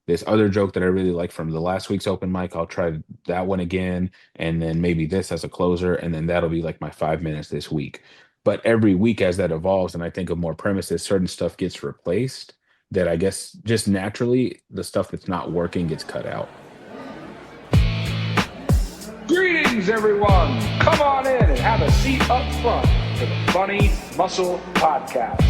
this other joke that I really like from the last week's open mic. I'll try that one again, and then maybe this as a closer, and then that'll be like my 5 minutes this week. But every week as that evolves, and I think of more premises, certain stuff gets replaced. That I guess just naturally, the stuff that's not working gets cut out. Greetings, everyone. Come on in and have a seat up front for the Funny Muscle Podcast.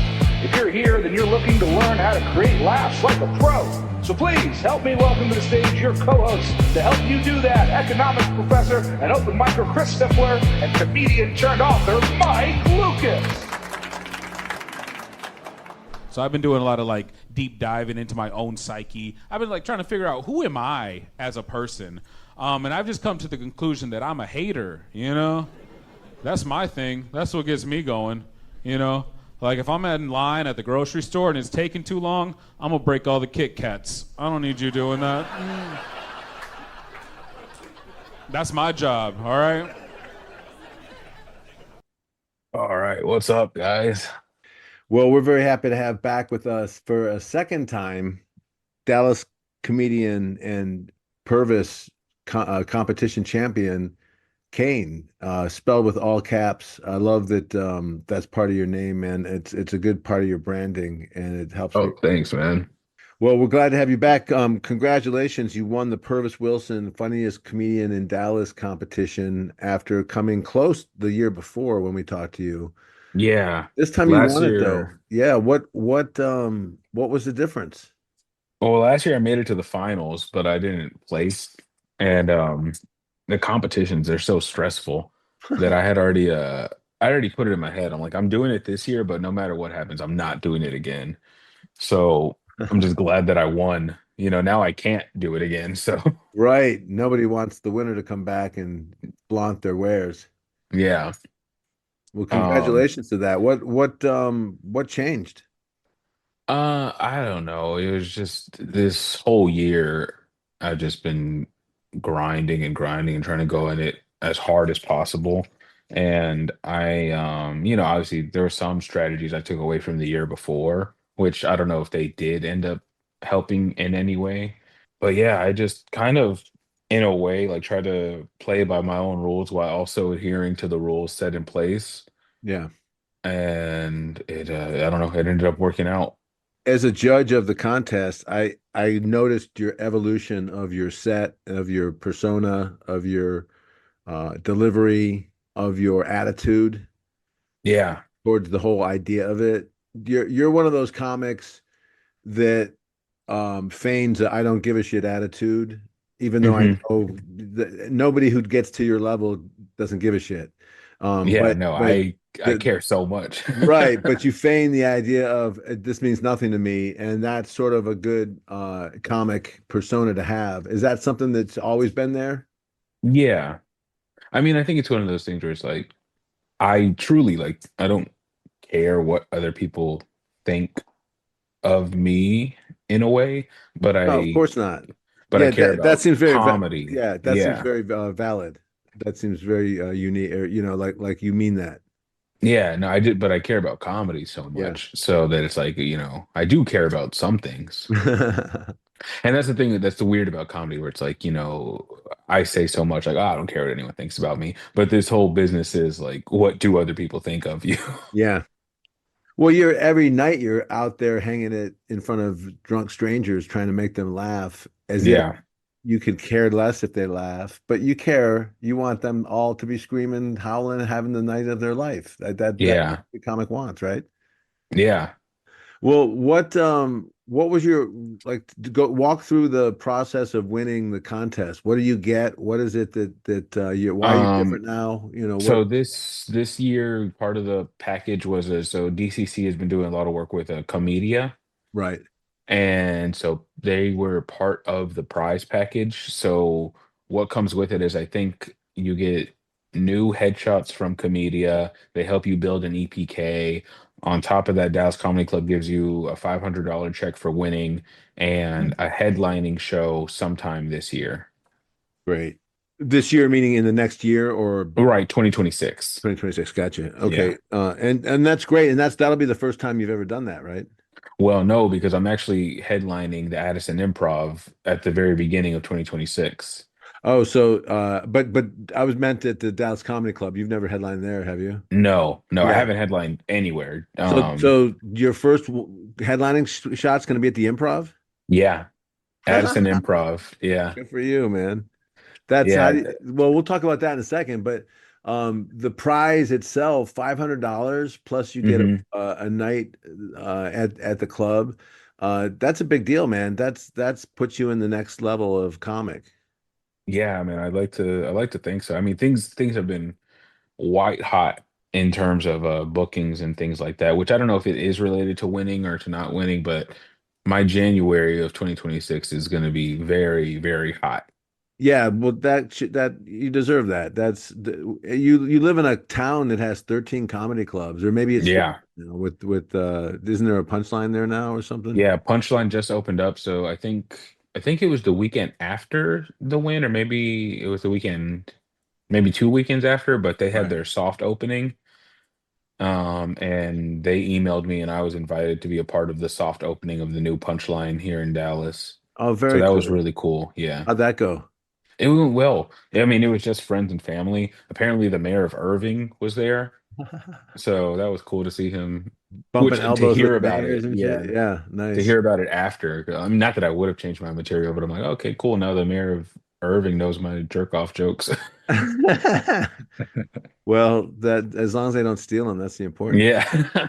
If you're here, then you're looking to learn how to create laughs like a pro. So please help me welcome to the stage your co-host to help you do that, economics professor and open micer Chris Stifler and comedian turned author Mike Lucas. So I've been doing a lot of like deep diving into my own psyche. I've been like trying to figure out who am I as a person. And I've just come to the conclusion that I'm a hater, you know? That's my thing. That's what gets me going, you know? Like if I'm in line at the grocery store and it's taking too long, I'm gonna break all the Kit Kats. I don't need you doing that. That's my job, all right? All right, what's up, guys? Well, we're very happy to have back with us for a second time Dallas comedian and Pervis competition champion CAIN, spelled with all caps. I love that that's part of your name, man. It's a good part of your branding, and it helps me. Oh, thanks, man. Well, we're glad to have you back. Congratulations. You won the Pervis Wilson Funniest Comedian in Dallas competition after coming close the year before when we talked to you. Yeah, This time you last won it though. year. Yeah, what was the difference? Well, last year I made it to the finals, but I didn't place. And the competitions are so stressful that I already put it in my head. I'm like, I'm doing it this year, but no matter what happens, I'm not doing it again. So I'm just glad that I won. You know, now I can't do it again. So Right. Nobody wants the winner to come back and flaunt their wares. yeah. Well, Um congratulations to that. What changed? I don't know. It was just this whole year I've just been grinding and grinding and trying to go in it as hard as possible. And I obviously there were some strategies I took away from the year before, which I don't know if they did end up helping in any way. But yeah, I just kind of in a way like try to play by my own rules while also adhering to the rules set in place. Yeah. And it I don't know, it ended up working out. As a judge of the contest, I noticed your evolution of your set, of your persona, of your delivery, of your attitude Yeah. towards the whole idea of it. You're one of those comics that feigns a I don't give a shit attitude, even though I Hmm. know that nobody who gets to your level doesn't give a shit. Yeah, But no, but I the care so much. right, but you feign the idea of this means nothing to me, and that's sort of a good comic persona to have. Is that something that's always been there? Yeah. I mean, I think it's one of those things where it's like I truly like I don't care what other people think of me in a way, but No, of I course not. but I Yeah, care that about seems very comedy. yeah, that seems Yeah. very valid. That seems very unique, or like you mean that. Yeah, no, I did, but I care about comedy so Yeah. much so that it's like, I do care about some things. And that's the thing that's the weird about comedy where it's like, I say so much like, oh, I don't care what anyone thinks about me. But this whole business is like, what do other people think of you? Yeah. Well, you're every night you're out there hanging it in front of drunk strangers trying to make them laugh as if Yeah. you could care less if they laugh, but you care. You want them all to be screaming, howling, and having the night of their life. That's Yeah. what the comic wants, right? Yeah. Well, what was your like to go walk through the process of winning the contest? What do you get? What is it that you why are you Um, different now? What so this year, part of the package was so DCC has been doing a lot of work with a Comedia, right. and so they were part of the prize package. So what comes with it is I think you get new headshots from Comedia. They help you build an EPK. On top of that, Dallas Comedy Club gives you a $500 check for winning and a headlining show sometime this year. Great. This year, meaning in the next year or Right, 2026. 2026. Gotcha. Yeah. Okay. And that's great. And that'll be the first time you've ever done that, right? Well, no, because I'm actually headlining the Addison Improv at the very beginning of 2026. Oh, so but I was meant at the Dallas Comedy Club. You've never headlined there, have you? No, no, I Yeah. haven't headlined anywhere. So your first headlining shot's going to be at the Improv? Yeah, Addison Improv. Yeah, Good for you, man. That's how yeah. well, we'll talk about that in a second, but the prize itself, $500 plus you get Hmm. a night at the club. That's a big deal, man. That's puts you in the next level of comic. Yeah, I mean, I like to think so. I mean, things have been white hot in terms of bookings and things like that, which I don't know if it is related to winning or to not winning, but my January of 2026 is going to be very, very hot. Yeah, well, that you deserve that. You live in a town that has 13 comedy clubs, or maybe it's 12, Yeah. with isn't there a punchline there now or something? Yeah, Punchline just opened up, so I think it was the weekend after the win, or maybe it was the weekend, maybe 2 weekends after, but they had Right. their soft opening. And they emailed me and I was invited to be a part of the soft opening of the new Punchline here in Dallas. Oh, So very that was cool. really cool. Yeah. How'd that go? It went well. I mean, it was just friends and family. Apparently the mayor of Irving was there. So that was cool to see him, Bumping which to elbows with hear about mayors it. and shit. Yeah. Yeah, To nice. hear about it after. I mean, not that I would have changed my material, but I'm like, okay, cool. Now the mayor of Irving knows my jerk off jokes. Well, that as long as they don't steal them, that's the important thing. Yeah.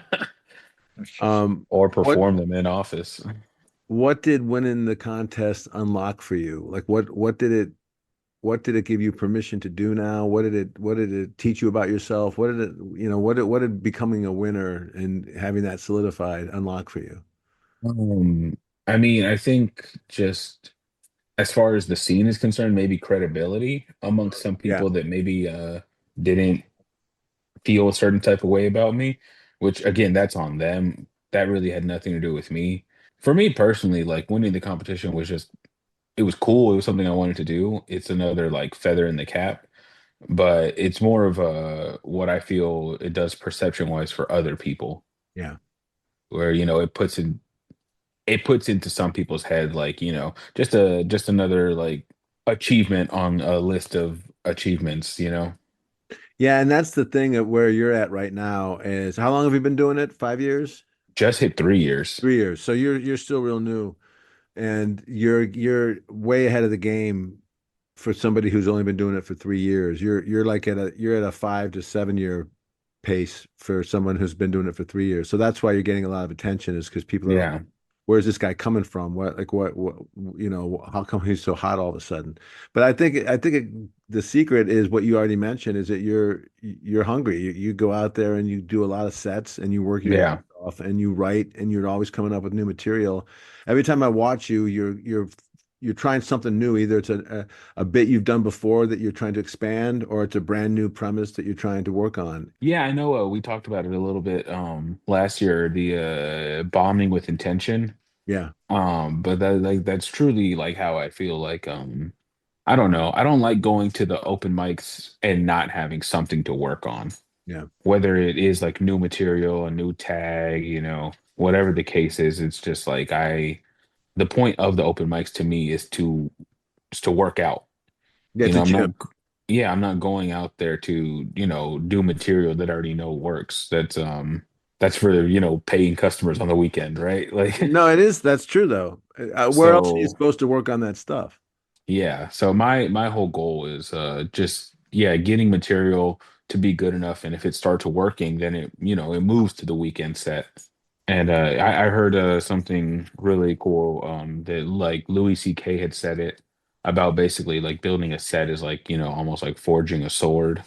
Or What perform them in office. what did winning the contest unlock for you? Like what did it give you permission to do now? What did it teach you about yourself? What did becoming a winner and having that solidified unlock for you? Um, I mean, I think just as far as the scene is concerned, maybe credibility amongst some Yeah, people that maybe didn't feel a certain type of way about me, which again, that's on them. That really had nothing to do with me. For me personally, like winning the competition was just it was cool. It was something I wanted to do. It's another like feather in the cap, but it's more of a what I feel it does perception wise for other people, yeah. where it puts into some people's head like just another like achievement on a list of achievements. Yeah, and that's the thing at where you're at right now is how long have you been doing it? 5 years? Just hit 3 years. 3 years. So you're still real new and you're way ahead of the game for somebody who's only been doing it for 3 years. You're like you're at a 5 to 7 year pace for someone who's been doing it for 3 years. So that's why you're getting a lot of attention is because people are like, Yeah. where's this guy coming from? What, how come he's so hot all of a sudden? But the secret is what you already mentioned is that you're hungry. You go out there and you do a lot of sets and you work your ass Yeah. off and you write and you're always coming up with new material. Every time I watch you, you're trying something new. Either it's a bit you've done before that you're trying to expand, or it's a brand new premise that you're trying to work on. Yeah, I know we talked about it a little bit last year, the bombing with intention. Yeah, But that's truly like how I feel like I don't know. I don't like going to the open mics and not having something to work on. yeah, Whether it is like new material, a new tag, whatever the case is, it's just like the point of the open mics to me is to work out. yeah. It's a I'm not gym. yeah, I'm not going out there to, do material that I already know works. That's for, paying customers on the weekend, right? Like No, it is. That's true though. Where else are you so supposed to work on that stuff? yeah, so my whole goal is just yeah, getting material to be good enough and if it starts working, then it moves to the weekend set. And I heard something really cool that like Louis C.K. had said it about basically like building a set is like, almost like forging a sword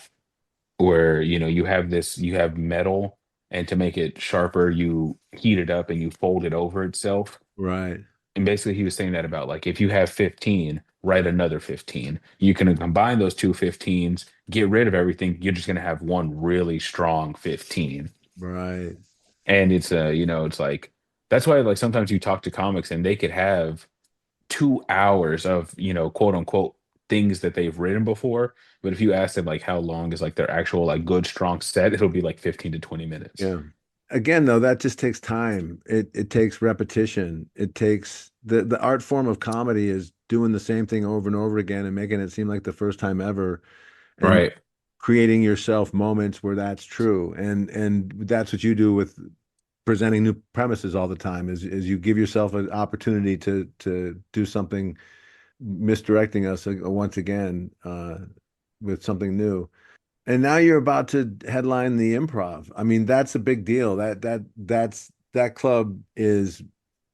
where, you have metal and to make it sharper, you heat it up and you fold it over itself. Right. And basically he was saying that about like if you have 15, write another 15. You can combine those two 15s, get rid of everything. You're just going to have one really strong 15. Right. And it's like that's why like sometimes you talk to comics and they could have 2 hours of, quote unquote things that they've written before. But if you ask them like how long is like their actual like good strong set, it'll be like 15 to 20 minutes. Yeah. again, though, that just takes time. It takes repetition. It takes the art form of comedy is doing the same thing over and over again and making it seem like the first time ever, and Right. creating yourself moments where that's true. And that's what you do with presenting new premises all the time is you give yourself an opportunity to do something, misdirecting us once again with something new. And now you're about to headline the Improv. I mean, that's a big deal. That club is,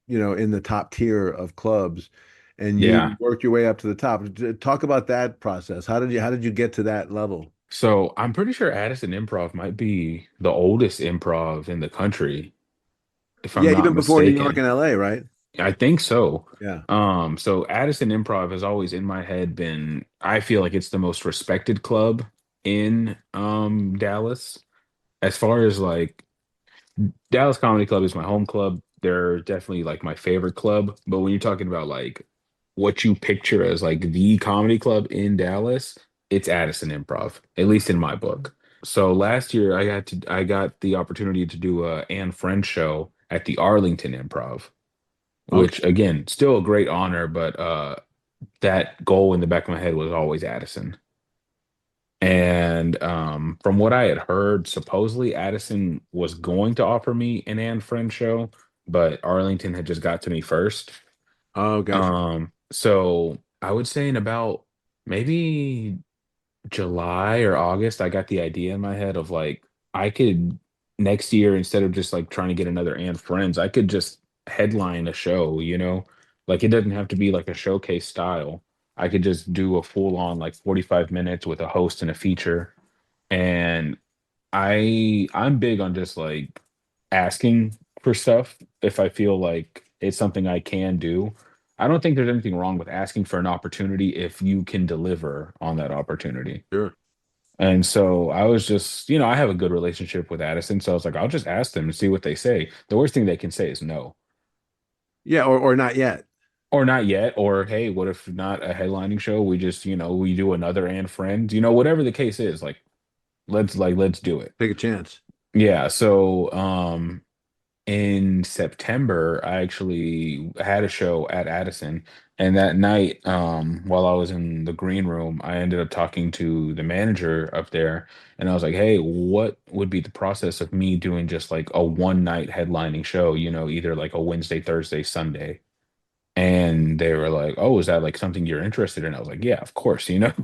in the top tier of clubs, and you Yeah. worked your way up to the top. Talk about that process. How did you get to that level? So I'm pretty sure Addison Improv might be the oldest improv in the country, if I'm Yeah, not even before New York mistaken. and LA, right? I think so. Yeah. So Addison Improv has always in my head been, I feel like it's the most respected club in Dallas. As far as like Dallas Comedy Club is my home club. They're definitely like my favorite club. But when you're talking about like what you picture as like the comedy club in Dallas, it's Addison Improv, at least in my book. So last year I got the opportunity to do a Anne Friend show at the Arlington Improv, which Okay. again, still a great honor, but that goal in the back of my head was always Addison. And from what I had heard, supposedly Addison was going to offer me an Anne Friend show, but Arlington had just got to me first. Oh, gotcha. So I would say in about maybe July or August, I got the idea in my head of like I could next year instead of just like trying to get another and friends, I could just headline a show, you know? Like it doesn't have to be like a showcase style. I could just do a full on like 45 minutes with a host and a feature. And I'm big on just like asking for stuff if I feel like it's something I can do. I don't think there's anything wrong with asking for an opportunity if you can deliver on that opportunity. Sure. And so I was just, I have a good relationship with Addison. So I was like, I'll just ask them and see what they say. The worst thing they can say is no, Yeah, or not yet. or not yet, or hey, what if not a headlining show? We just, we do another and friends, whatever the case is, let's do it. Take a chance. Yeah. So, in September, I actually had a show at Addison, and that night, while I was in the green room, I ended up talking to the manager up there, and I was like, "Hey, what would be the process of me doing just like a one night headlining show? Either like a Wednesday, Thursday, Sunday." And they were like, "Oh, is that like something you're interested in?" I was like, "Yeah, of course, Like,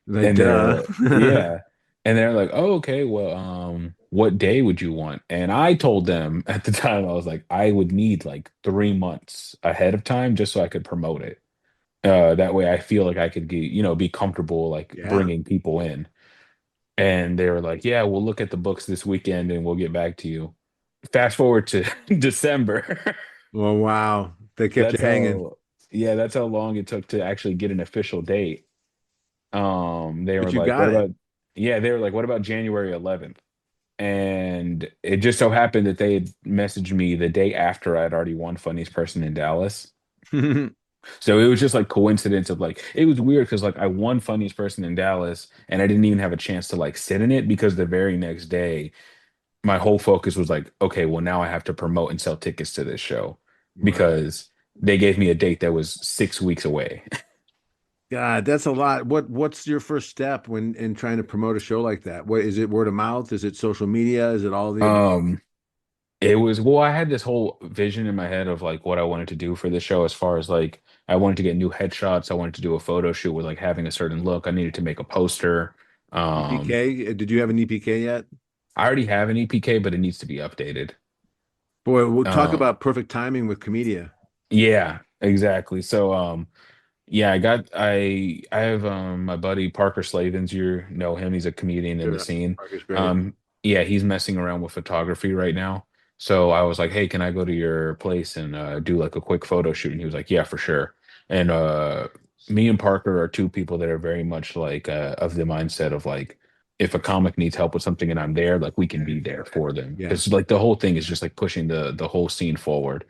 And duh. they're yeah. And they're like, "Oh, okay, well, what day would you want?" And I told them at the time, I was like, I would need like 3 months ahead of time just so I could promote it. That way I feel like I could get, be comfortable like Yeah. bringing people in. And they were like, "Yeah, we'll look at the books this weekend and we'll get back to you." Fast forward to December. Oh, wow. They kept you That's hanging, how, yeah, that's how long it took to actually get an official date. They were but you like, "What got it. about?" Yeah, they were like, "What about January 11th?" And it just so happened that they had messaged me the day after I'd already won Funniest Person in Dallas. So it was just like coincidence of like it was weird because like I won Funniest Person in Dallas and I didn't even have a chance to like sit in it because the very next day my whole focus was like, okay, well now I have to promote and sell tickets to this show Right. because they gave me a date that was 6 weeks away. God, that's a lot. What's your first step when in trying to promote a show like that? What is it, word of mouth? Is it social media? Is it all the above? Um, It was, well, I had this whole vision in my head of like what I wanted to do for the show as far as like I wanted to get new headshots. I wanted to do a photo shoot with like having a certain look. I needed to make a poster. Um, EPK? Did you have an EPK yet? I already have an EPK, but it needs to be updated. Boy, we'll talk Uh, about perfect timing with Comedia. yeah, exactly. So yeah, I have my buddy Parker Slavens, you know him, he's a comedian in the Sure. scene. Parker's great. Yeah, he's messing around with photography right now. So I was like, "Hey, can I go to your place and do like a quick photo shoot?" And he was like, "Yeah, for sure." And me and Parker are two people that are very much like of the mindset of like if a comic needs help with something and I'm there, like we can be there for them. Yeah, Because like the whole thing is just like pushing the whole scene forward.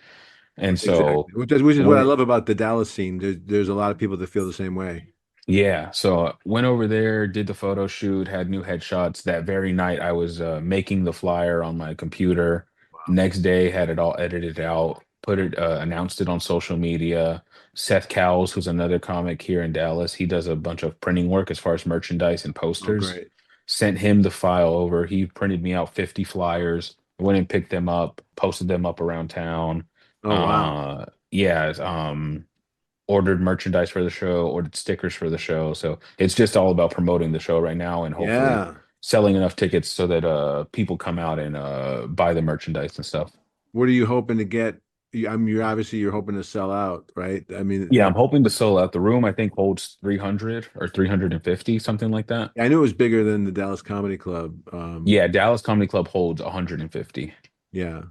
And exactly. so Which is what I we're love about the Dallas scene. There's a lot of people that feel the same way. Yeah, so went over there, did the photo shoot, had new headshots. That very night, I was making the flyer on my computer. Next day, had it all edited out, put it, announced it on social media. Seth Cowles, who's another comic here in Dallas, he does a bunch of printing work as far as merchandise and Oh, posters. great. Sent him the file over. He printed me out 50 flyers. Went and picked them up, posted them up around town. Oh, wow. Yeah, ordered merchandise for the show, ordered stickers for the show. So it's just all about promoting the show right now and hopefully Yeah. selling enough tickets so that people come out and buy the merchandise and stuff. What are you hoping to get? I mean, you're obviously you're hoping to sell out, right? I mean, Yeah, I'm hoping to sell out. The room I think holds 300 or 350, something like that. I knew it was bigger than the Dallas Comedy Club. Yeah, Dallas Comedy Club holds 150. Yeah,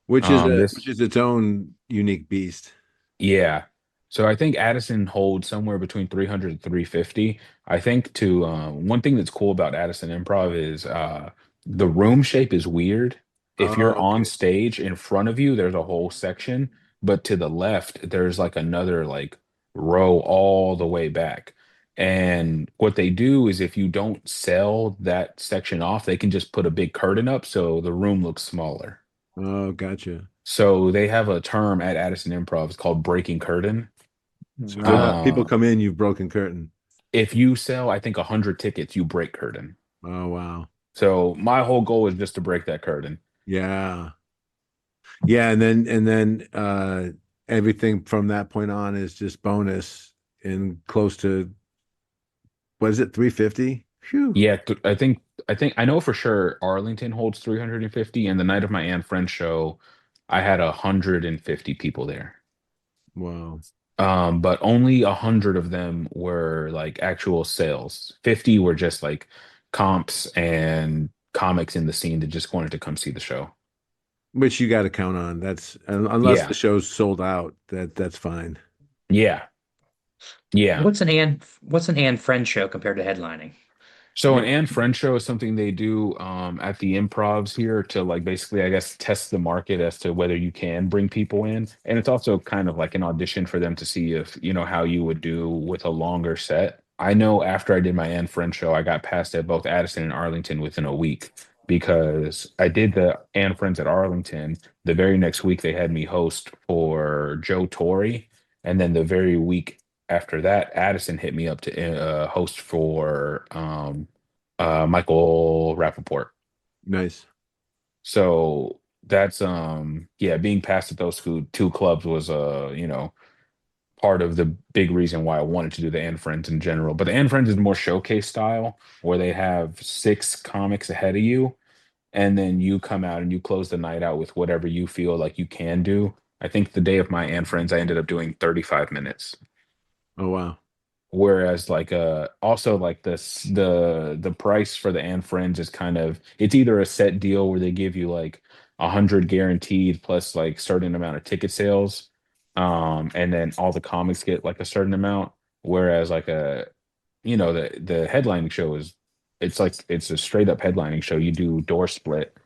which This is its own unique beast. Yeah. So I think Addison holds somewhere between 300 and 350. I think to one thing that's cool about Addison Improv is the room shape is weird. If Oh, you're on okay. stage in front of you, there's a whole section, but to the left, there's like another like row all the way back. And what they do is if you don't sell that section off, they can just put a big curtain up so the room looks smaller. Oh, gotcha. So they have a term at Addison Improv. It's called breaking curtain. So people Wow. Uh, come in, you've broken curtain. if you sell, I think 100 tickets, you break curtain. Oh, wow. So my whole goal is just to break that curtain. Yeah. Yeah, and then everything from that point on is just bonus and close to what is it, 350? Phew. Yeah, I think I know for sure Arlington holds 350, and the night of my Anne Friend show, I had 150 people there. Wow. But only 100 of them were like actual sales. 50 were just like comps and comics in the scene that just wanted to come see the show. Which you got to count on. That's unless the Yeah, show's sold out, that's fine. yeah, yeah. What's an Anne Friend show compared to headlining? So an Anne Friend show is something they do at the improvs here to like basically, I guess, test the market as to whether you can bring people in. And it's also kind of like an audition for them to see if, how you would do with a longer set. I know after I did my Anne Friend show, I got passed at both Addison and Arlington within a week because I did the Anne Friends at Arlington. The very next week, they had me host for Joe Torre. And then the very week after that, Addison hit me up to host for Michael Rappaport. Nice. So that's yeah, being passed at those two clubs was part of the big reason why I wanted to do the Anne Friends in general. But the Anne Friends is more showcase style where they have six comics ahead of you and then you come out and you close the night out with whatever you feel like you can do. I think the day of my Anne Friends I ended up doing 35 minutes. Oh, wow. Whereas like also like the price for the and friends is kind of it's either a set deal where they give you like 100 guaranteed plus like certain amount of ticket sales, and then all the comics get like a certain amount. Whereas like the headlining show is it's like it's a straight up headlining show. You do door split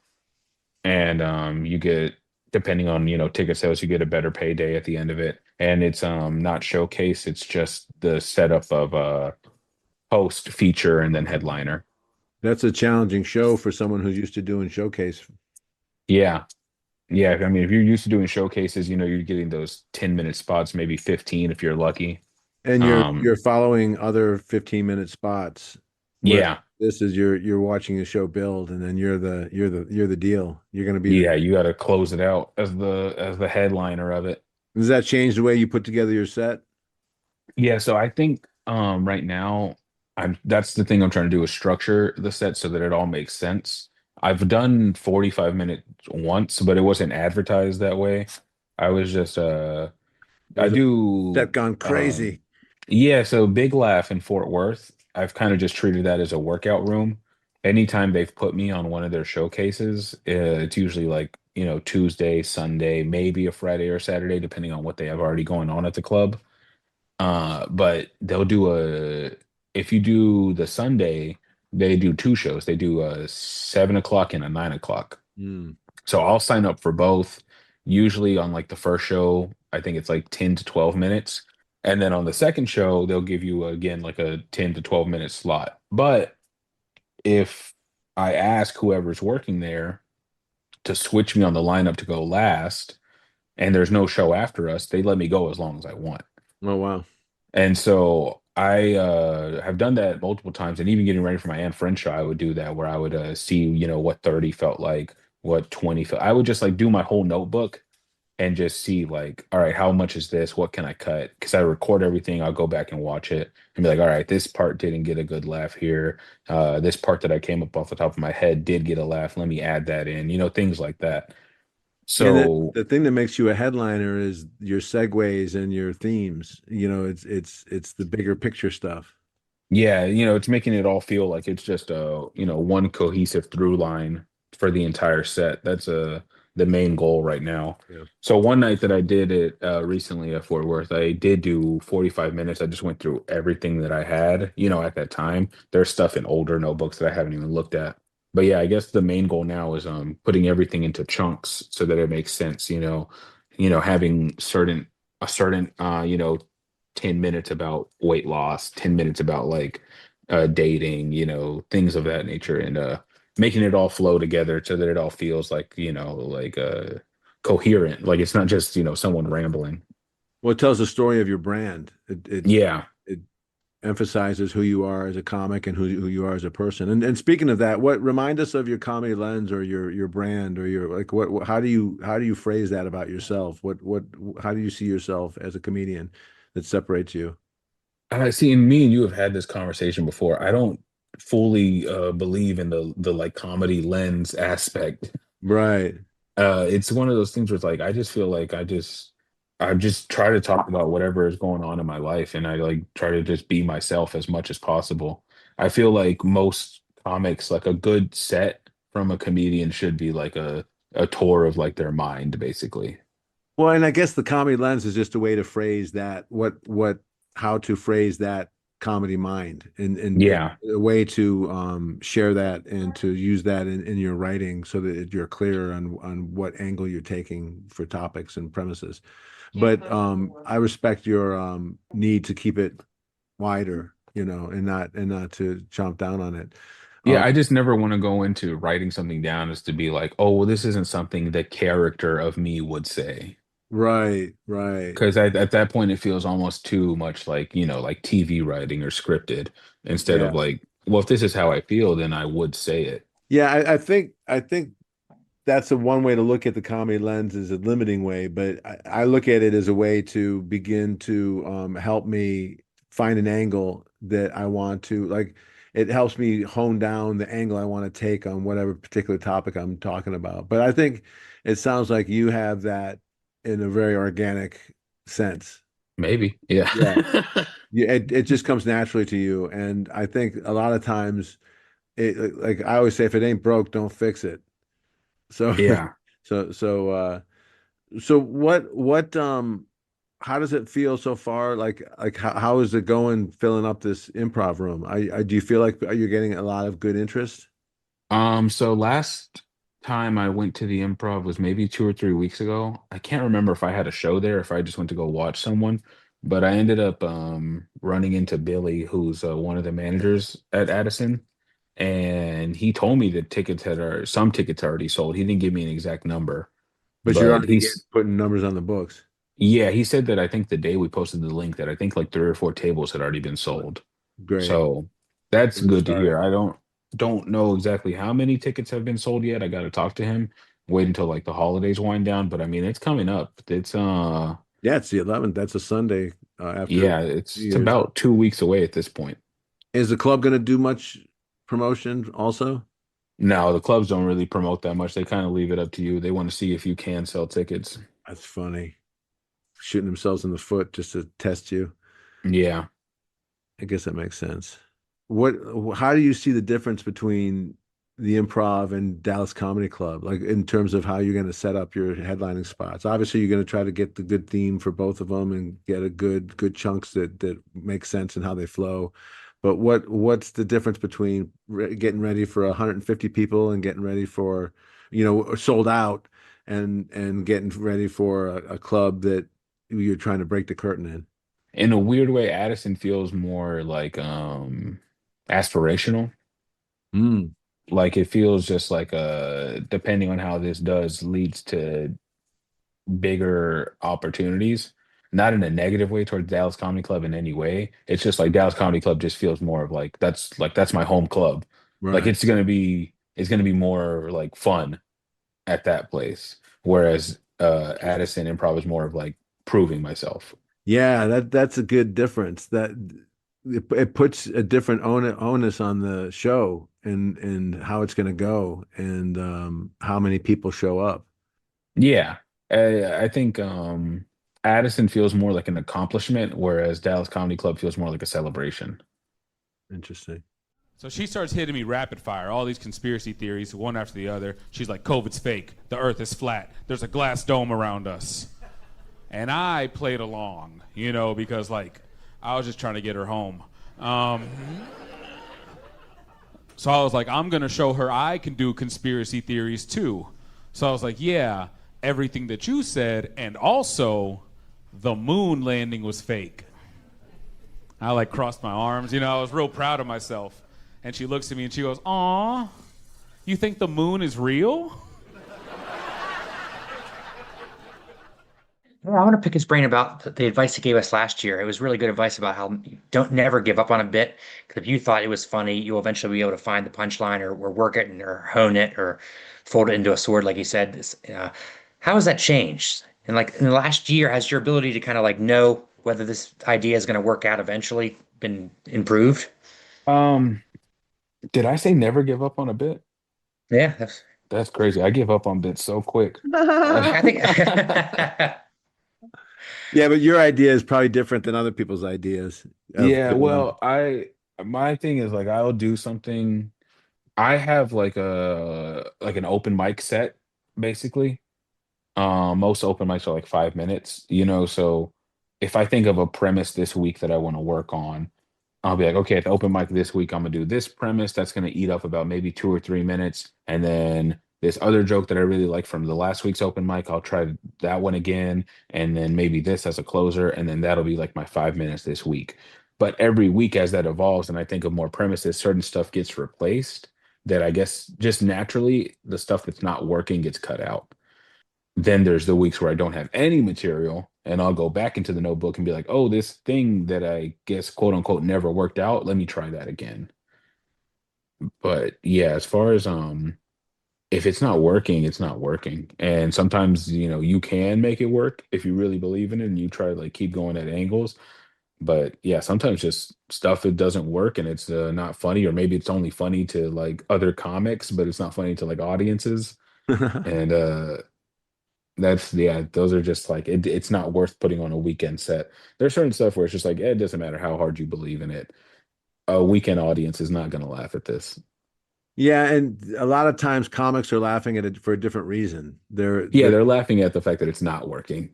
and you get depending on ticket sales you get a better payday at the end of it and it's not showcase, it's just the setup of host, feature, and then headliner. That's a challenging show for someone who's used to doing showcase. Yeah, yeah, I mean if you're used to doing showcases, you're getting those 10-minute spots, maybe 15 if you're lucky. And um you're following other 15-minute spots where yeah, this is you're watching a show build and then you're the deal. You're going to be yeah, the you got to close it out as the headliner of it. Does that change the way you put together your set? Yeah, so I think right now I'm that's the thing I'm trying to do is structure the set so that it all makes sense. I've done 45 minutes once, but it wasn't advertised that way. I was just It I was a do set gone crazy. yeah, so Big Laugh in Fort Worth, I've kind of just treated that as a workout room. Anytime they've put me on one of their showcases, it's usually like, Tuesday, Sunday, maybe a Friday or Saturday, depending on what they have already going on at the club. But they'll do if you do the Sunday, they do two shows. They do a 7 o'clock and a 9 o'clock. Hmm. So I'll sign up for both. Usually on like the first show, I think it's like 10 to 12 minutes. And then on the second show, they'll give you again like a 10 to 12 minute slot. But if I ask whoever's working there to switch me on the lineup to go last, and there's no show after us, they let me go as long as I want. Oh wow. And so I have done that multiple times, and even getting ready for my Anne French show, I would do that where I would see, what 30 felt like, what 20 felt. I would just like do my whole notebook and just see like, all right, how much is this? What can I cut? Because I record everything. I'll go back and watch it and be like, all right, this part didn't get a good laugh here. This part that I came up off the top of my head did get a laugh. Let me add that in, things like that. Yeah, So the thing that makes you a headliner is your segues and your themes. It's the bigger picture stuff. yeah, it's making it all feel like it's just a, one cohesive through line for the entire set. That's the main goal right now. Yeah. So one night that I did it recently at Fort Worth, I did do 45 minutes. I just went through everything that I had, at that time. There's stuff in older notebooks that I haven't even looked at. But yeah, I guess the main goal now is putting everything into chunks so that it makes sense, having a certain 10 minutes about weight loss, 10 minutes about like dating, things of that nature, and making it all flow together so that it all feels like, like coherent. Like it's not just, someone rambling. Well, it tells the story of your brand. Yeah. It emphasizes who you are as a comic and who you are as a person. And speaking of that, what remind us of your comedy lens or your brand or your like how do you phrase that about yourself? What how do you see yourself as a comedian that separates you? I see, and me and you have had this conversation before. I don't fully believe in the like comedy lens aspect. Right. It's one of those things where it's like I just feel like I just try to talk about whatever is going on in my life, and I like try to just be myself as much as possible. I feel like most comics, like a good set from a comedian should be like a tour of like their mind, basically. Well, and I guess the comedy lens is just a way to phrase that, how to phrase that comedy mind and Yeah, a way to share that and to use that in your writing so that you're clear on what angle you're taking for topics and premises. But I respect your need to keep it wider, and not to chomp down on it. yeah. Um, I just never want to go into writing something down as to be like, oh, well, this isn't something the character of me would say. right, right. Because at that point, it feels almost too much like, like TV writing or scripted instead Yeah. of like, well, if this is how I feel, then I would say it. Yeah, I think that's a one way to look at the comedy lens is a limiting way, but I look at it as a way to begin to help me find an angle that I want to like. It helps me hone down the angle I want to take on whatever particular topic I'm talking about. But I think it sounds like you have that in a very organic sense. Maybe. Yeah. Yeah. Yeah, it just comes naturally to you. And I think a lot of times like I always say, if it ain't broke, don't fix it. So Yeah. so what how does it feel so far? Like how is it going filling up this improv room? Do you feel like you're getting a lot of good interest? So last time I went to the improv was maybe 2 or 3 weeks ago. I can't remember if I had a show there, if I just went to go watch someone, but I ended up running into Billy, who's one of the managers at Addison, and he told me that some tickets already sold. He didn't give me an exact number, But you're but already getting putting numbers on the books. yeah, he said that I think the day we posted the link that I think like 3 or 4 tables had already been sold. Great. So that's Good good to start. hear. I don't know exactly how many tickets have been sold yet. I got to talk to him. Wait until like the holidays wind down, but I mean it's coming up. It's Yeah, it's the 11th. That's a Sunday after yeah, New it's Year's. about 2 weeks away at this point. Is the club going to do much promotion also? Now the clubs don't really promote that much. They kind of leave it up to you. They want to see if you can sell tickets. That's funny. Shooting themselves in the foot just to test you. Yeah. I guess that makes sense. What, how do you see the difference between the Improv and Dallas Comedy Club, like in terms of how you're going to set up your headlining spots? Obviously, you're going to try to get the good theme for both of them and get a good chunks that make sense and how they flow. But what's the difference between getting ready for 150 people and getting ready for, sold out and getting ready for a club that you're trying to break the curtain in? In a weird way, Addison feels more like aspirational. Mm, Like it feels just like depending on how this does leads to bigger opportunities. Not in a negative way towards Dallas Comedy Club in any way. It's just like Dallas Comedy Club just feels more of like that's my home club. Like right. it's gonna be more like fun at that place. Whereas Addison Improv is more of like proving myself. Yeah, that's a good difference. That it puts a different onus on the show and how it's going to go and how many people show up. Yeah. I think Addison feels more like an accomplishment, whereas Dallas Comedy Club feels more like a celebration. Interesting. So she starts hitting me rapid fire, all these conspiracy theories, one after the other. She's like, COVID's fake. The earth is flat. There's a glass dome around us. And I played along, because like I was just trying to get her home. So I was like, I'm going to show her I can do conspiracy theories too. So I was like, yeah, everything that you said, and also the moon landing was fake. I like crossed my arms, I was real proud of myself. And she looks at me and she goes, "Aw, you think the moon is real?" Well, I want to pick his brain about the advice he gave us last year. It was really good advice about how you don't never give up on a bit. Because if you thought it was funny, you'll eventually be able to find the punchline or work it or hone it or fold it into a sword, like he said. How has that changed? And like in the last year, has your ability to kind of like know whether this idea is going to work out eventually been improved? Um, did I say never give up on a bit? Yeah, that's, That's crazy. I give up on bits so quick. I think. Yeah, but your idea is probably different than other people's ideas of Yeah, giving up. well, my thing is like I'll do something. I have like an open mic set basically. Most open mics are like 5 minutes, so if I think of a premise this week that I want to work on, I'll be like, okay, at the open mic this week, I'm gonna do this premise that's gonna eat up about maybe 2 or 3 minutes, and then this other joke that I really like from the last week's open mic, I'll try that one again, and then maybe this as a closer, and then that'll be like my 5 minutes this week. But every week as that evolves, and I think of more premises, certain stuff gets replaced that I guess just naturally the stuff that's not working gets cut out. Then there's the weeks where I don't have any material and I'll go back into the notebook and be like, oh, this thing that I guess quote unquote never worked out, let me try that again. But yeah, as far as if it's not working, it's not working. And sometimes, you can make it work if you really believe in it and you try to like keep going at angles. But yeah, sometimes just stuff it doesn't work and it's not funny, or maybe it's only funny to like other comics, but it's not funny to like audiences. And that's yeah, those are just like it's not worth putting on a weekend set. There's certain stuff where it's just like it doesn't matter how hard you believe in it. A weekend audience is not going to laugh at this. Yeah, and a lot of times comics are laughing at it for a different reason. Yeah, they're laughing at the fact that it's not working.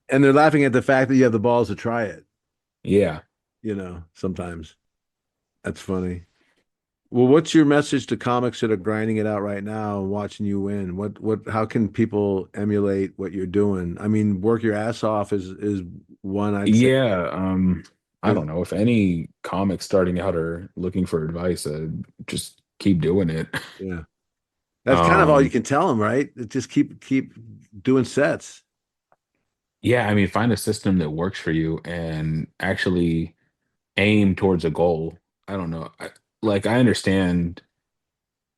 They're laughing at the fact that you have the balls to try it, Yeah. sometimes. That's funny. Well, what's your message to comics that are grinding it out right now and watching you win? How can people emulate what you're doing? I mean, work your ass off is one I'd say. Yeah, I don't know if any comics starting out are looking for advice, just keep doing it. Yeah. That's kind of all you Um, can tell them, right? Just keep doing sets. yeah, I mean, find a system that works for you and actually aim towards a goal. I don't know. I understand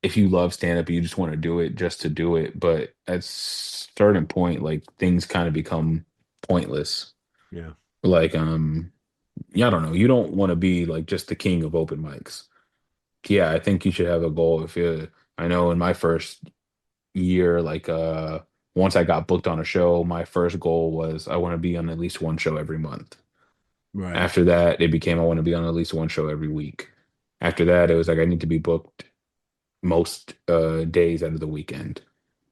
if you love stand up, you just want to do it just to do it. But at certain point, like things kind of become pointless. Yeah. Like, yeah, I don't know. You don't want to be like just the king of open mics. Yeah, I think you should have a goal. I know in my first year, once I got booked on a show, my first goal was I want to be on at least one show every month. Right. After that, it became I want to be on at least one show every week. After that, it was like I need to be booked most days out of the weekend.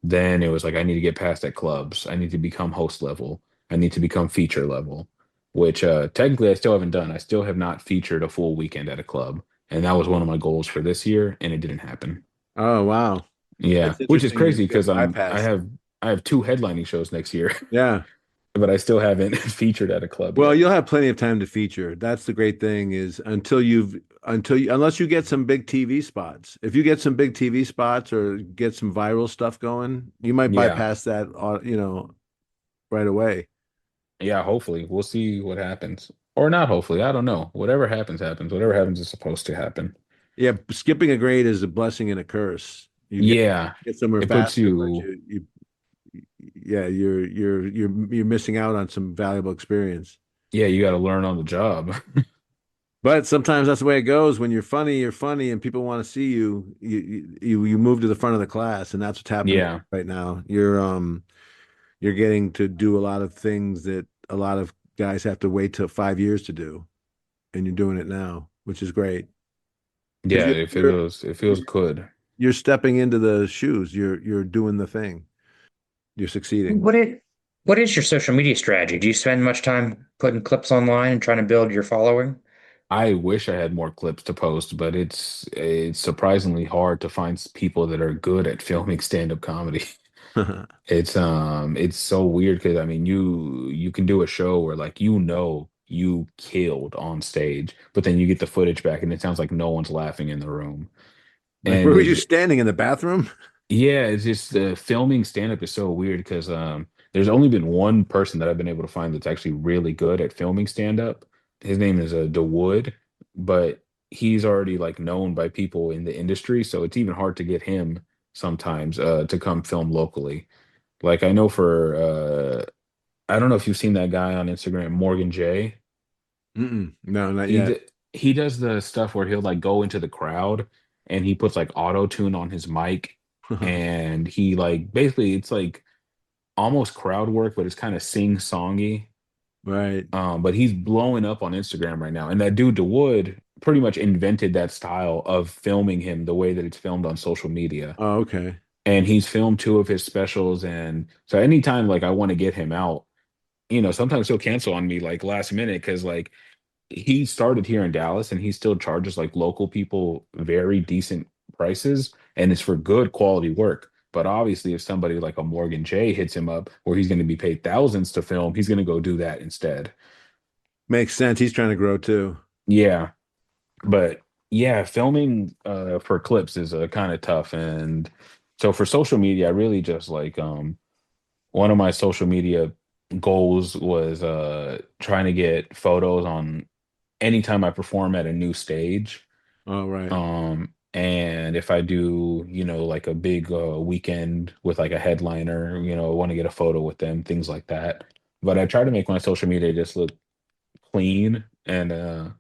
Then it was like I need to get past at clubs. I need to become host level. I need to become feature level, which technically I still haven't done. I still have not featured a full weekend at a club, and that was one of my goals for this year, and it didn't happen. Oh, wow. Yeah, That's which is interesting. crazy You got because I bypassed. have two headlining shows next year. Yeah. but I still haven't featured at a club Well, yet. you'll have plenty of time to feature. That's the great thing is unless you get some big TV spots. If you get some big TV spots or get some viral stuff going, you might Yeah. bypass that, right away. Yeah, hopefully. We'll see what happens. Or not hopefully. I don't know. Whatever happens, happens. Whatever happens is supposed to happen. Yeah, skipping a grade is a blessing and a curse. You Yeah. get somewhere It puts faster, but you, yeah, you're missing out on some valuable experience. yeah, you got to learn on the job. But sometimes that's the way it goes. When you're funny, and people want to see you. You move to the front of the class, and that's what's happening Yeah. right now. You're getting to do a lot of things that a lot of guys have to wait till 5 years to do, and you're doing it now, which is great because Yeah, it feels good. you're stepping into the shoes. You're doing the thing. You're succeeding. What is your social media strategy? Do you spend much time putting clips online and trying to build your following? I wish I had more clips to post, but it's surprisingly hard to find people that are good at filming stand-up comedy. It's so weird because I mean you can do a show where like you killed on stage, but then you get the footage back and it sounds like no one's laughing in the room. Like, where And were you standing in the bathroom? yeah, it's just filming stand-up is so weird because there's only been one person that I've been able to find that's actually really good at filming stand-up. His name is DeWood, but he's already like known by people in the industry, so it's even hard to get him sometimes to come film locally. Like I know for I don't know if you've seen that guy on Instagram, Morgan J. Mm-mm. No, not He yet. d he does the stuff where he'll like go into the crowd and he puts like auto tune on his mic and he like basically it's like almost crowd work, but it's kind of sing-songy. Right. But he's blowing up on Instagram right now. And that dude DeWood pretty much invented that style of filming him the way that it's filmed on social media. Oh, okay. And he's filmed two of his specials. And so anytime like I want to get him out, sometimes he'll cancel on me like last minute because like he started here in Dallas and he still charges like local people very decent prices and it's for good quality work. But obviously, if somebody like a Morgan J hits him up where he's going to be paid thousands to film, he's going to go do that instead. Makes sense. He's trying to grow too. Yeah. But yeah, filming for clips is kind of tough. And so for social media, I really just like one of my social media goals was trying to get photos on anytime I perform at a new stage. Oh, right. And if I do, like a big weekend with like a headliner, I want to get a photo with them, things like that. But I try to make my social media just look clean and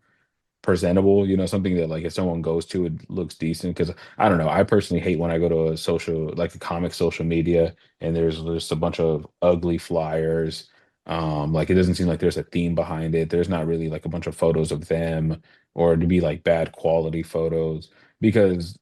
presentable, something that like if someone goes to it looks decent. Because I don't know, I personally hate when I go to a social like a comic social media and there's just a bunch of ugly flyers. Like it doesn't seem like there's a theme behind it. There's not really like a bunch of photos of them or to be like bad quality photos because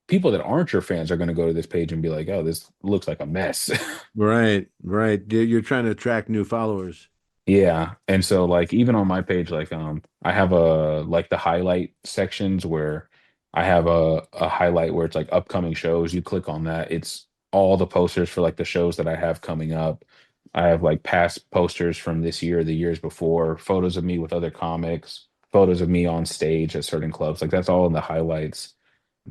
people that aren't your fans are going to go to this page and be like, oh, this looks like a mess. Right. Right. You're trying to attract new followers. Yeah. And so like even on my page, like I have a like the highlight sections where I have a highlight where it's like upcoming shows. You click on that, it's all the posters for like the shows that I have coming up. I have like past posters from this year, the years before, photos of me with other comics, photos of me on stage at certain clubs. Like that's all in the highlights.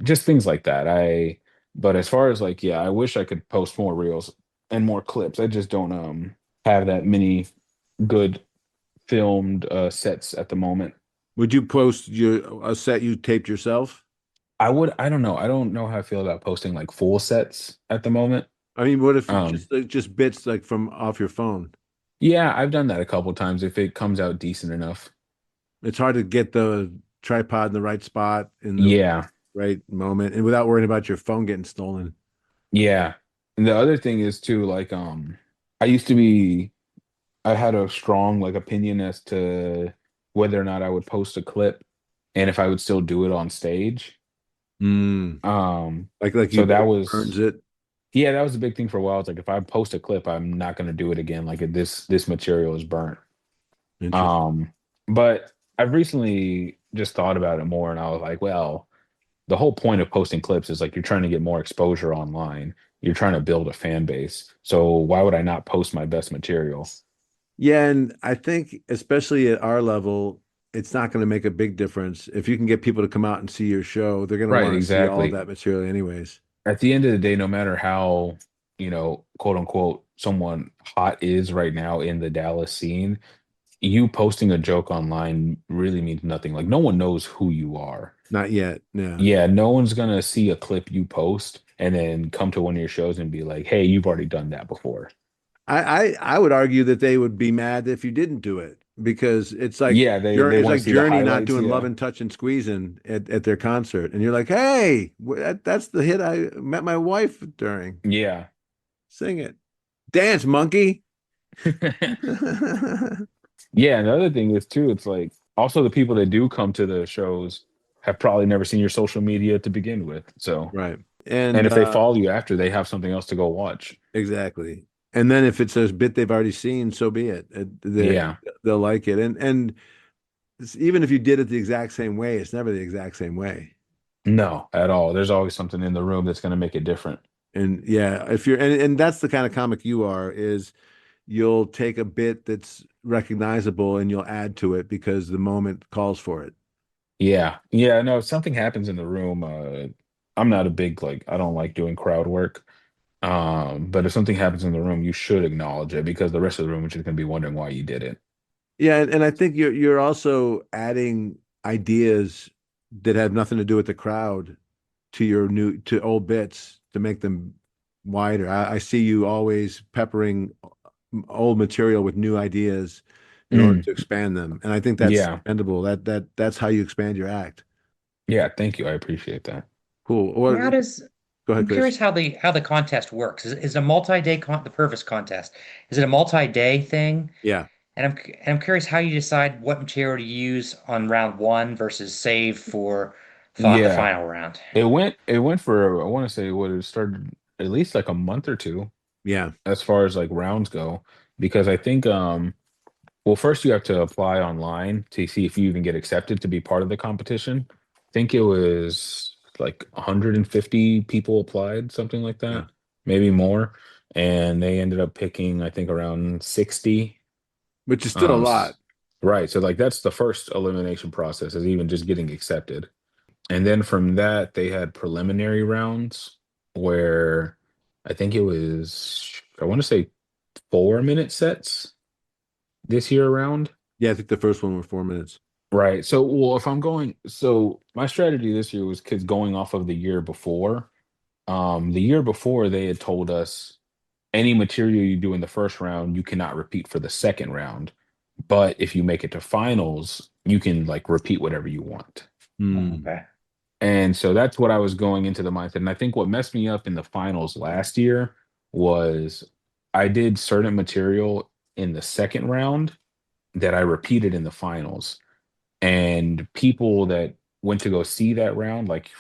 Just things like that. But as far as like, yeah, I wish I could post more reels and more clips. I just don't have that many good filmed sets at the moment. Would you post a set you taped yourself? I don't know. I don't know how I feel about posting like full sets at the moment. I mean, what if Um, just bits like from off your phone? yeah, I've done that a couple times if it comes out decent enough. It's hard to get the tripod in the right spot in the Yeah, right moment and without worrying about your phone getting stolen. yeah. And the other thing is too, like, I used to be, I had a strong like opinion as to whether or not I would post a clip and if I would still do it on stage. Mm. Um, Like so you that burns was it. Yeah, that was a big thing for a while. It's like if I post a clip, I'm not going to do it again. Like this material is burnt. Interesting. Um, but I've recently just thought about it more, and I was like, well, the whole point of posting clips is like you're trying to get more exposure online. You're trying to build a fan base. So why would I not post my best material? Yeah, and I think especially at our level, it's not going to make a big difference. If you can get people to come out and see your show, they're going to Right, want to see all of exactly. that material anyways. At the end of the day, no matter how, quote unquote, someone hot is right now in the Dallas scene, you posting a joke online really means nothing. Like no one knows who you are. Not yet. Yeah. Yeah, no one's gonna see a clip you post and then come to one of your shows and be like, "Hey, you've already done that before." I would argue that they would be mad if you didn't do it because Yeah, they It's want to like see the Journey not highlights. doing Love Yeah, and Touch and Squeezing at their concert, and you're like, hey, that's the hit I met my wife during. yeah, Sing it, dance, monkey. yeah. And the other thing is too, it's like also the people that do come to the shows have probably never seen your social media to begin with. So, Right. and And if they follow you after, they have something else to go watch. exactly. And then if it's a bit they've already seen, so be it. Yeah, They'll like it. And even if you did it the exact same way, it's never the exact same way. no, at all. There's always something in the room that's going to make it different. And yeah, if you're and that's the kind of comic you are, is you'll take a bit that's recognizable and you'll add to it because the moment calls for it. Yeah. Yeah. No, if something happens in the room, I'm not a big like I don't like doing crowd work. But if something happens in the room, you should acknowledge it because the rest of the room is just gonna be wondering why you did it. Yeah, and I think you're also adding ideas that have nothing to do with the crowd to your new to old bits to make them wider. I see you always peppering old material with new ideas in order Mm, to expand them. And I think that's yeah. commendable. That's how you expand your act. Yeah, thank you. I appreciate that. Cool. How does Go ahead, I'm Chris. curious how the contest works. Is it a multi-day the Purvis contest? Is it a multi-day thing? Yeah. And I'm curious how you decide what material to use on round one versus save for the Yeah. final round. It went for I want to say what it started at least like a month or two Yeah. as far as like rounds go. Because I think well, first you have to apply online to see if you even get accepted to be part of the competition. I think it was like 150 people applied, something like Yeah. that, maybe more. And they ended up picking, I think, around 60. Which is still a Um, lot. s- right. So like that's the first elimination process is even just getting accepted. And then from that, they had preliminary rounds where I think it was, I want to say 4-minute sets this year around. Yeah, I think the first one was 4 minutes. Right. So, well, if I'm going, so my strategy this year was because going off of the year before. The year before they had told us any material you do in the first round, you cannot repeat for the second round. But if you make it to finals, you can like repeat whatever you want. Hmm. Okay. And so that's what I was going into the mindset. And I think what messed me up in the finals last year was I did certain material in the second round that I repeated in the finals. And people that went to go see that round, like,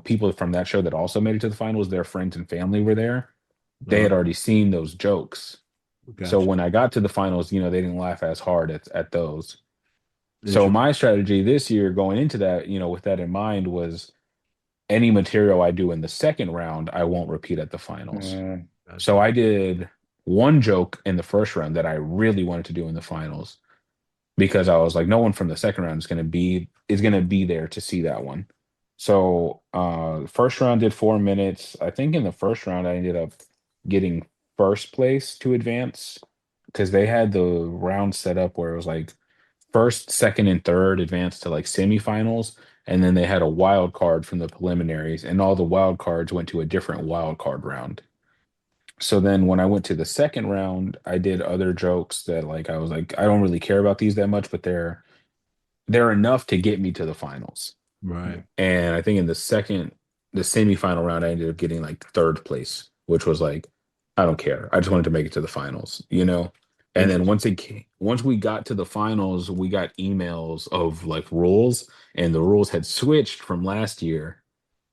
people from that show that also made it to the finals, their friends and family were there. They Oh, had already seen those jokes. So gotcha. when I got to the finals, they didn't laugh as hard at those. So Interesting. my strategy this year going into that, with that in mind, was any material I do in the second round, I won't repeat at the finals. Mm, So Gotcha. I did one joke in the first round that I really wanted to do in the finals because I was like, no one from the second round is gonna be there to see that one. So first round did 4 minutes. I think in the first round I ended up getting first place to advance because they had the round set up where it was like first, second, and third advanced to like semifinals, and then they had a wild card from the preliminaries, and all the wild cards went to a different wild card round. So then when I went to the second round, I did other jokes that like I was like, I don't really care about these that much, but they're enough to get me to the finals. Right. And I think in the semifinal round, I ended up getting like third place, which was like, I don't care. I just wanted to make it to the finals. And then Interesting. once we got to the finals, we got emails of like rules, and the rules had switched from last year,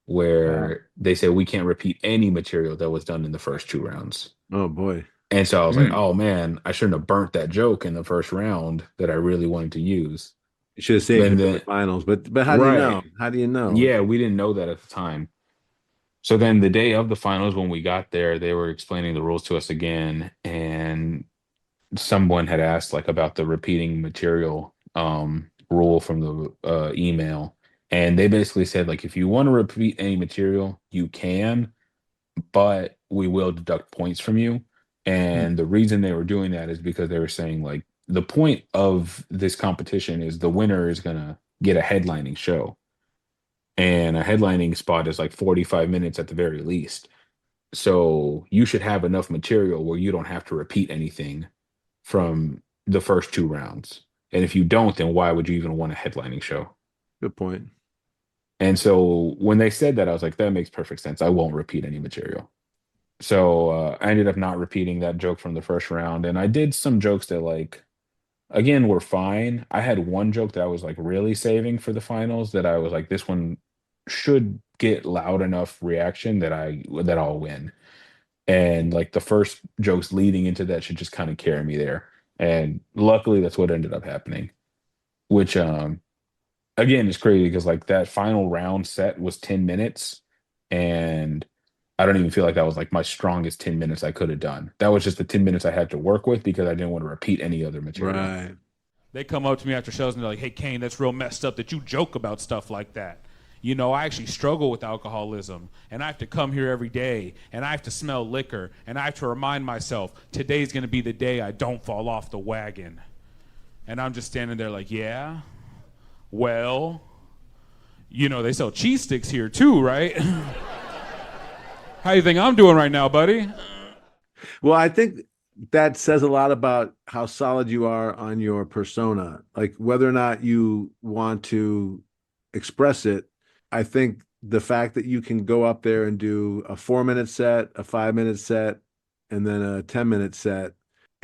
wow. where they said we can't repeat any material that was done in the first two rounds. Oh boy. And so I was like, Mm. oh man, I shouldn't have burnt that joke in the first round that I really wanted to use. You should have saved Then it for the the finals. But how do you right. know? How do you know? Yeah, we didn't know that at the time. So then the day of the finals, when we got there, they were explaining the rules to us again. And someone had asked like about the repeating material rule from the email, and they basically said like if you want to repeat any material, you can, but we will deduct points from you. Mm. And the reason they were doing that is because they were saying like the point of this competition is the winner is gonna get a headlining show. And a headlining spot is like 45 minutes at the very least. So you should have enough material where you don't have to repeat anything from the first two rounds. And if you don't, then why would you even want a headlining show? Good point. And so when they said that, I was like, that makes perfect sense. I won't repeat any material. So I ended up not repeating that joke from the first round. And I did some jokes that, like, again, were fine. I had one joke that I was like really saving for the finals that I was like, this one should get loud enough reaction that I'll win. And like the first jokes leading into that should just kind of carry me there. And luckily that's what ended up happening, which again is crazy because like that final round set was 10 minutes, and I don't even feel like that was like my strongest 10 minutes I could have done. That was just the 10 minutes I had to work with because I didn't want to repeat any other material. Right. They come up to me after shows and they're like, "Hey, Kane, that's real messed up that you joke about stuff like that. You know, I actually struggle with alcoholism, and I have to come here every day, and I have to smell liquor, and I have to remind myself today's going to be the day I don't fall off the wagon." And I'm just standing there like, "Yeah, well, you know, they sell cheese sticks here too, right?" How you think I'm doing right now, buddy? Well, I think that says a lot about how solid you are on your persona. Like whether or not you want to express it, I think the fact that you can go up there and do a 4 minute set, a 5 minute set, and then a 10 minute set,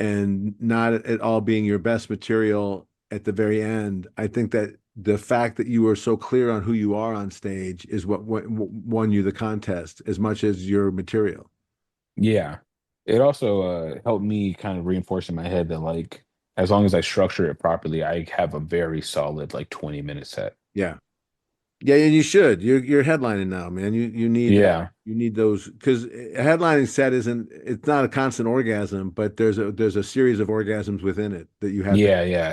and not at all being your best material at the very end, I think that the fact that you were so clear on who you are on stage is what won you the contest as much as your material. Yeah. It also helped me kind of reinforce in my head that like as long as I structure it properly, I have a very solid like 20-minute set. Yeah. Yeah, and you should. You're headlining now, man. Yeah. You need those because a headlining set isn't it's not a constant orgasm, but there's a series of orgasms within it that you have to. Yeah, yeah.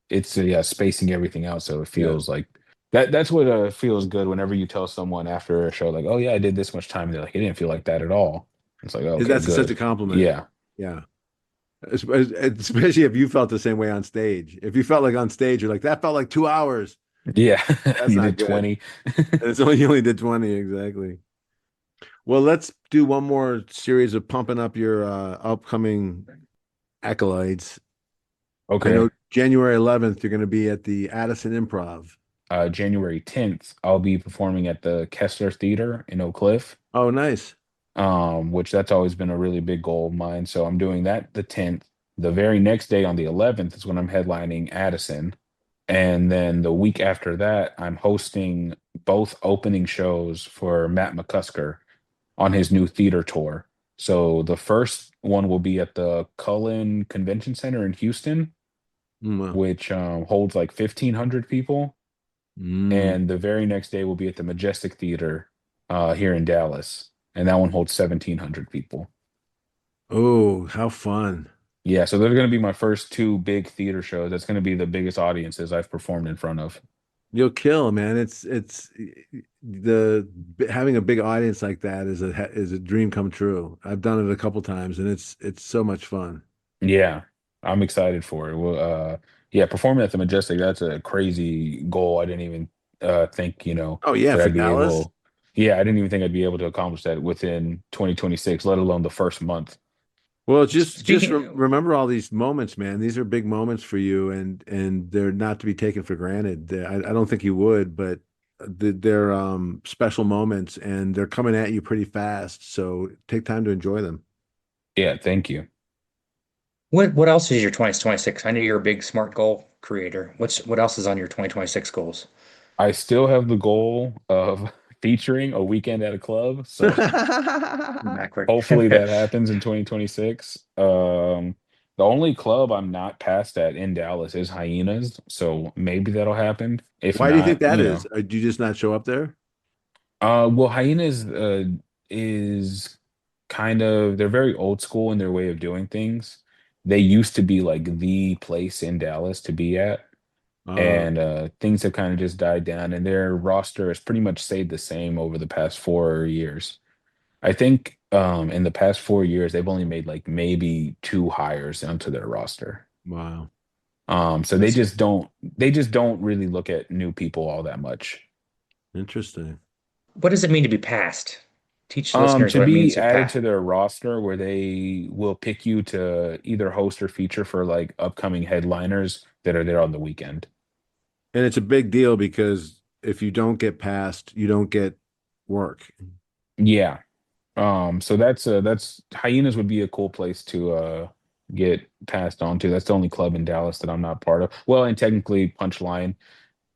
It's yeah, spacing everything out so it Yeah. feels like that's what feels good whenever you tell someone after a show like, "Oh yeah, I did this much time." They're like, "It didn't feel like that at all." It's like, "Okay, That's such a good." compliment. Yeah. Yeah. Especially if you felt the same way on stage. If you felt like on stage, you're like, that felt like 2 hours. Yeah. That's You not did good. 20. And it's only you only did 20, exactly. Well, let's do one more series of pumping up your upcoming accolades. I know Okay. January 11th, you're going to be at the Addison Improv. January 10th, I'll be performing at the Kessler Theater in Oak Cliff, Oh, nice. which that's always been a really big goal of mine. So I'm doing that the 10th. The very next day on the 11th is when I'm headlining Addison. And then the week after that, I'm hosting both opening shows for Matt McCusker on his new theater tour. So the first one will be at the Cullen Convention Center in Houston, Wow. which holds like 1,500 people. Mm. And the very next day will be at the Majestic Theater here in Dallas, and that one holds 1,700 people. Oh, how fun. Yeah, so they're going to be my first two big theater shows. That's going to be the biggest audiences I've performed in front of. You'll kill, man. It's the having a big audience like that is a dream come true. I've done it a couple times and it's so much fun. Yeah, I'm excited for it. Well, yeah, performing at the Majestic, that's a crazy goal. I didn't even think, Oh yeah, that for I'd be Dallas. able. Yeah, I didn't even think I'd be able to accomplish that within 2026, let alone the first month. Well, just Speaking, remember all these moments, man. These are big moments for you, and they're not to be taken for granted. I don't think you would, but they're special moments, and they're coming at you pretty fast. So take time to enjoy them. Yeah, thank you. what else is your 2026? I know you're a big smart goal creator. What else is on your 2026 goals? I still have the goal of featuring a weekend at a club. So Backward. hopefully that happens in 2026. The only club I'm not past at in Dallas is Hyenas. So maybe that'll happen. If Why do you think not, that is? Or do you just not show up there? well, Hyenas is kind of, they're very old school in their way of doing things. they used to be like the place in Dallas to be at, Uh, and things have kind of just died down, and their roster has pretty much stayed the same over the past 4 years. I think in the past 4 years they've only made like maybe two hires onto their roster. wow. So That's they just don't really look at new people all that much. interesting. What does it mean to be passed? Teach the listeners To what it means be to added pass. to their roster where they will pick you to either host or feature for like upcoming headliners that are there on the weekend. And it's a big deal because if you don't get passed, you don't get work. Yeah. So that's Hyenas would be a cool place to get passed on to. That's the only club in Dallas that I'm not part of. Well, and technically Punchline,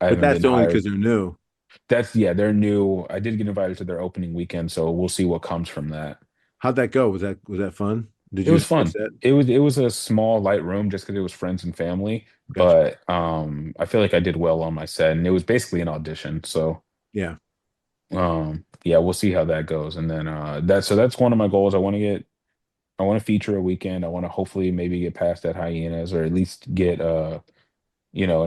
I But haven't that's been only because hired. they're new. That's yeah, they're new. I did get invited to their opening weekend, so we'll see what comes from that. How'd that go? Was that fun? Did It you was enjoy fun. that? It was a small light room just because it was friends and family, Gotcha. but I feel like I did well on my set, and it was basically an audition. So Yeah. yeah, we'll see how that goes. And then that's one of my goals. I want to feature a weekend. I want to hopefully maybe get past that Hyenas or at least get an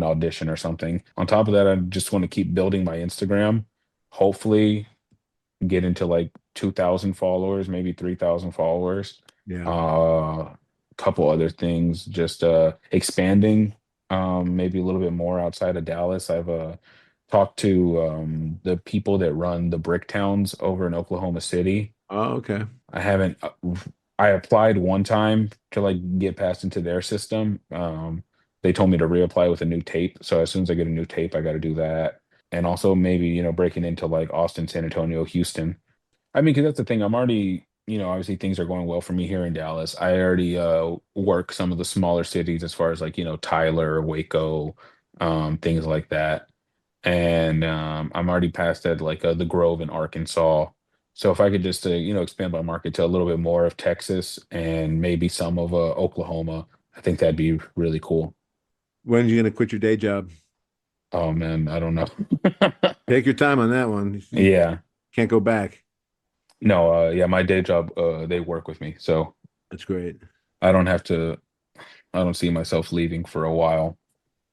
audition or something. On top of that, I just want to keep building my Instagram. Hopefully get into like 2,000 followers, maybe 3,000 followers. Yeah. A couple other things, just expanding maybe a little bit more outside of Dallas. I've talked to the people that run the Brick Towns over in Oklahoma City. Oh, okay. I haven't I applied one time to like get passed into their system. They told me to reapply with a new tape. So as soon as I get a new tape, I got to do that. And also maybe, breaking into like Austin, San Antonio, Houston. I mean, because that's the thing. I'm already, obviously things are going well for me here in Dallas. I already work some of the smaller cities as far as like, Tyler, Waco, things like that. And I'm already past at like the Grove in Arkansas. So if I could just, expand my market to a little bit more of Texas and maybe some of Oklahoma, I think that'd be really cool. When are you gonna quit your day job? Oh man, I don't know. Take your time on that one. You Yeah. can't go back. No, yeah, my day job, they work with me. So That's great. I don't have to, I don't see myself leaving for a while.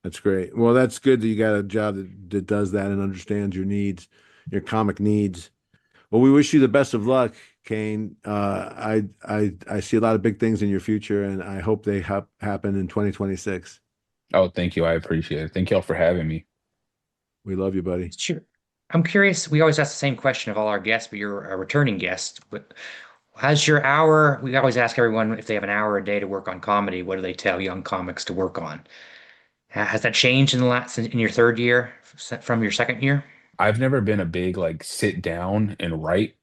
That's great. Well, that's good that you got a job that does that and understands your needs, your comic needs. Well, we wish you the best of luck, Kane. I see a lot of big things in your future, and I hope they happen in 2026. Oh, thank you. I appreciate it. Thank y'all for having me. We love you, buddy. Sure. I'm curious. We always ask the same question of all our guests, but you're a returning guest. But how's your hour? We always ask everyone if they have an hour a day to work on comedy. What do they tell young comics to work on? Has that changed in your third year from your second year? I've never been a big like sit down and write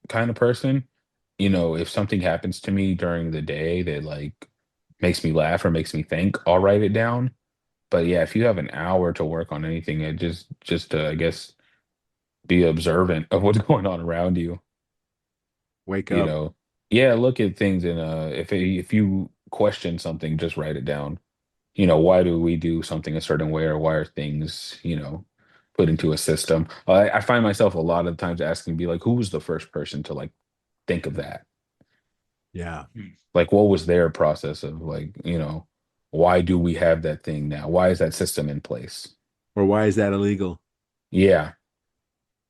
kind of person. If something happens to me during the day that like makes me laugh or makes me think, I'll write it down. But yeah, if you have an hour to work on anything, it just I guess be observant of what's going on around you. Wake You up. know, yeah, look at things and if you question something, just write it down. Why do we do something a certain way or why are things, put into a system? I find myself a lot of times asking, be like, who was the first person to like think of that? Yeah. Like, what was their process of like, why do we have that thing now? Why is that system in place? Or why is that illegal? Yeah.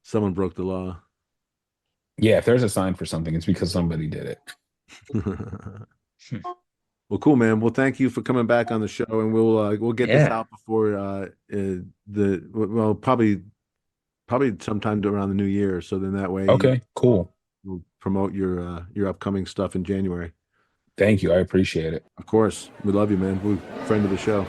Someone broke the law. Yeah. If there's a sign for something, it's because somebody did it. Well, cool, man. Well, thank you for coming back on the show, and we'll get this Yeah. out before probably sometime around the new year. So then that way Okay, cool. you'll promote your upcoming stuff in January. Thank you. I appreciate it. Of course, we love you, man. We're a friend of the show.